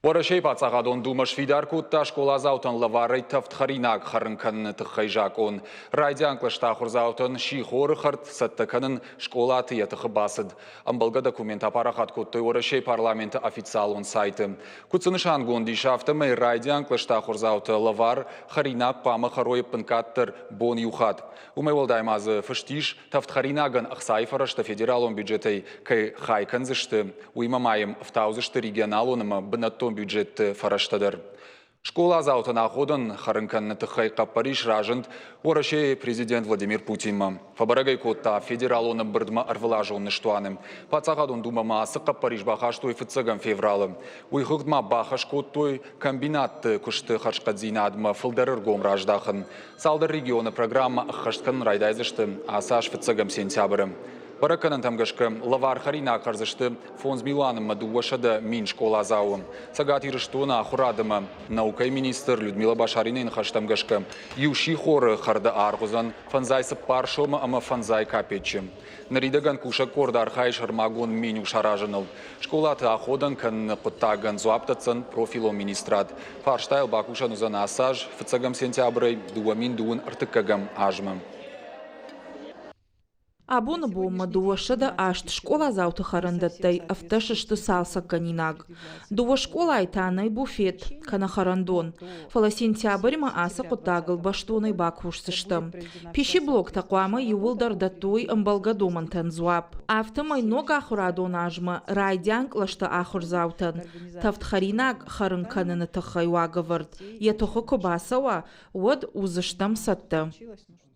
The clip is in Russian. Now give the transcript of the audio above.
Ворашей пацагадон думаш фидар кутта школа заутон лаварай тафтхаринаг харынкан тхайжакон. Райдянклашта хурзаутон шихор харт саттаканын школа тиятыхы басыд. Амбалга документ апарахат куттой ворашей парламенты официалон сайты. Куцынышан гондишафтамай райдянклашта хурзаута лавар харинаг пама харой пынкаттыр бон юхат. Умай волдаймазы фыштиш тафтхаринаган ахсайфарашта федералон бюджетай кай хайканзышты. Уймамаем втаузышты регионалоныма бынаттон бюджет фараштадыр. Школа заутана ходын харынкан тыхай каппариш ражынд ораще президент Владимир Путин. Фабарагай котта федералоны бірдма арвылажуын штуаным. Пацагадун думама асы каппариш бахаштой фыцыгам февралы. Уйхыгдма бахаш коттой комбинат кушты хашкадзинадма фылдарыр гом раждахын. Салдар регионы программа хашткан райдайзышты асаш фыцыгам сентябрым. Параканан тамгашка лавар харина карзышты фонз Миланым мадуашада мин школа зауым. Сагат ирыштуна хурадыма наукай министр Людмила Башаринин хаштамгашка юши хоры харда аргузан фанзайсы паршома ама фанзай капечи. Наридаган куша корда архай шармагон миню шаражаныл. Школаты аходан кан пыттаган зуаптацан профило министрат. Фарштайл бакушану за насаж фыцагам сентябрей дуамин дуын артыкагам ажмам. Абуна бума дуашада ашт школа зауты харандаттай авташышты салса канинаг. Дуа школа айтанай буфет, кана харандон. Фала сентябрьма аса кутагыл баштуной бакушсыштым. Пиши блок такуама ювылдар датуй амбалгадуман танзуап. Автомай нога ахурадон ажма райдянг лашта ахур заутан. Тафтхаринаг харын кананы тахайуагавард. Ятохо кобасава, вод узыштам сатта.